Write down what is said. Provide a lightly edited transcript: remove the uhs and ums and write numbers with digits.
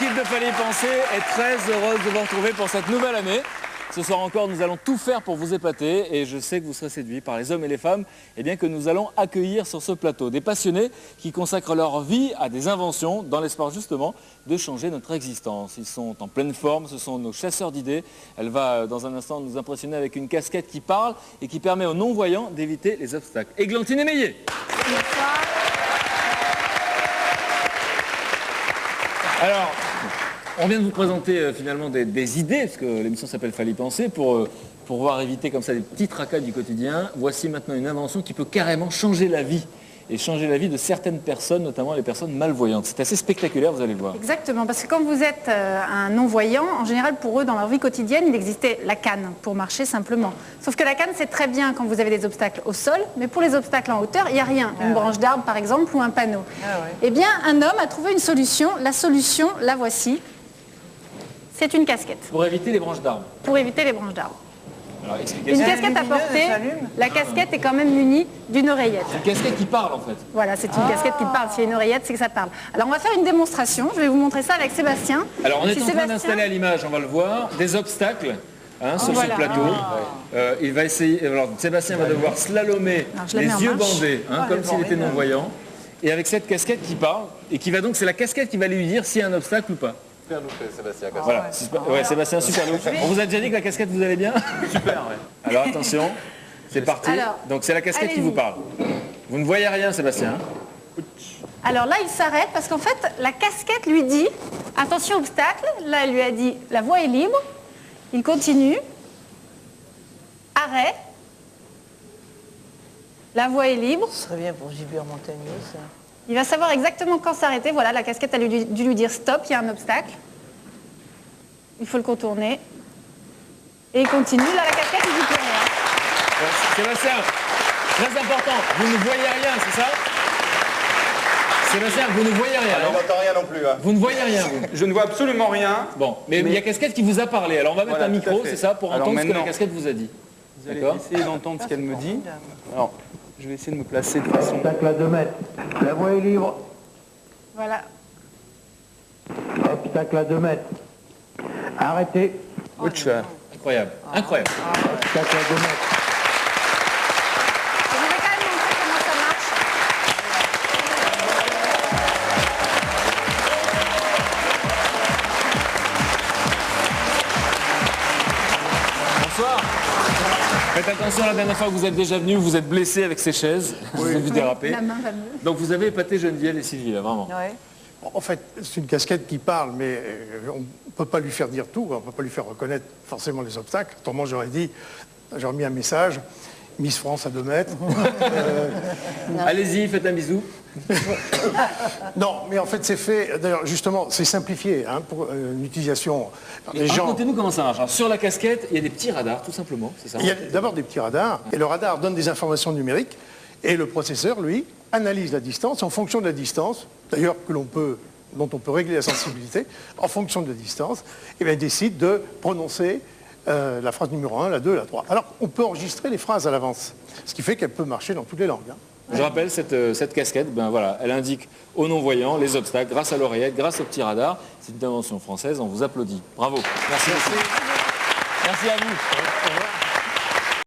L'équipe de Fallait y penser est très heureuse de vous retrouver pour cette nouvelle année. Ce soir encore, nous allons tout faire pour vous épater et je sais que vous serez séduits par les hommes et les femmes que nous allons accueillir sur ce plateau. Des passionnés qui consacrent leur vie à des inventions dans l'espoir justement de changer notre existence. Ils sont en pleine forme, ce sont nos chasseurs d'idées. Elle va dans un instant nous impressionner avec une casquette qui parle et qui permet aux non-voyants d'éviter les obstacles. Églantine Émeillé. Alors, on vient de vous présenter finalement des idées, parce que l'émission s'appelle Fallait y penser, pour pouvoir éviter comme ça des petits tracas du quotidien. Voici maintenant une invention qui peut carrément changer la vie, et changer la vie de certaines personnes, notamment les personnes malvoyantes. C'est assez spectaculaire, vous allez le voir. Exactement, parce que quand vous êtes un non-voyant, en général pour eux, dans leur vie quotidienne, il existait la canne pour marcher simplement. Sauf que la canne, c'est très bien quand vous avez des obstacles au sol, mais pour les obstacles en hauteur, il n'y a rien. Une branche d'arbre, par exemple, ou un panneau. Eh bien, un homme a trouvé une solution. La solution, la voici. C'est une casquette. Pour éviter les branches d'arbres. Pour éviter les branches d'arbres. Alors, une casquette à porter, la casquette est quand même munie d'une oreillette. C'est une casquette qui parle en fait. Voilà, c'est une casquette qui parle. S'il y a une oreillette, c'est que ça parle. Alors on va faire une démonstration, je vais vous montrer ça avec Sébastien. Alors on est en train d'installer à l'image, on va le voir, des obstacles sur ce plateau. Il va essayer, alors Sébastien va devoir slalomer les yeux bandés, comme s'il était non-voyant. Et avec cette casquette qui parle, et qui va donc, c'est la casquette qui va lui dire s'il y a un obstacle ou pas. Super look, Sébastien. Voilà, Sébastien, super look. On vous a déjà dit que la casquette vous allait bien? Super, ouais. Alors attention, c'est parti. Donc c'est la casquette qui vous parle. Vous ne voyez rien, Sébastien. Alors là, il s'arrête parce qu'en fait, la casquette lui dit attention obstacle. Là, elle lui a dit la voie est libre. Il continue. Arrêt. La voie est libre. Ce serait bien pour gibure montagneux, ça. Il va savoir exactement quand s'arrêter. Voilà, la casquette a dû lui dire stop, il y a un obstacle. Il faut le contourner. Et il continue. Là, la casquette, il dit plus rien. Sébastien, très important, vous ne voyez rien, c'est ça? Sébastien, vous ne voyez rien. On n'entend rien non plus. Vous ne voyez rien, vous? Je ne vois absolument rien. Bon, mais il y a casquette qui vous a parlé. Alors on va mettre un micro, c'est ça, pour entendre ce que la casquette vous a dit. Vous allez essayer d'entendre ce qu'elle me dit. Alors, je vais essayer de me placer de façon... Obstacle à 2 mètres. La voie est libre. Voilà. Obstacle à 2 mètres. Arrêtez. Incroyable, incroyable. Obstacle à 2 mètres. Je vais quand même montrer comment ça marche. Bonsoir. Faites attention, la dernière fois que vous êtes déjà venu, vous êtes blessé avec ces chaises. Vous avez vu déraper. La main va mieux. Donc vous avez épaté Geneviève et Sylvie, là, vraiment. Ouais. En fait, c'est une casquette qui parle, mais on ne peut pas lui faire dire tout, on ne peut pas lui faire reconnaître forcément les obstacles. Autrement, j'aurais mis un message, Miss France à 2 mètres. Allez-y, faites un bisou. Non, mais en fait, c'est fait, d'ailleurs, justement, c'est simplifié pour une utilisation par des gens. Racontez-nous comment ça marche. Alors, sur la casquette, il y a des petits radars, tout simplement, c'est ça? Il y a d'abord des petits radars, et le radar donne des informations numériques, et le processeur, lui, analyse la distance, en fonction de la distance, d'ailleurs dont on peut régler la sensibilité, en fonction de la distance, et bien, il décide de prononcer la phrase numéro 1, la 2, la 3. Alors, on peut enregistrer les phrases à l'avance, ce qui fait qu'elle peut marcher dans toutes les langues. Je rappelle, cette casquette, voilà, elle indique aux non-voyants les obstacles grâce à l'oreillette, grâce au petit radar. C'est une invention française, on vous applaudit. Bravo. Merci. Merci à vous.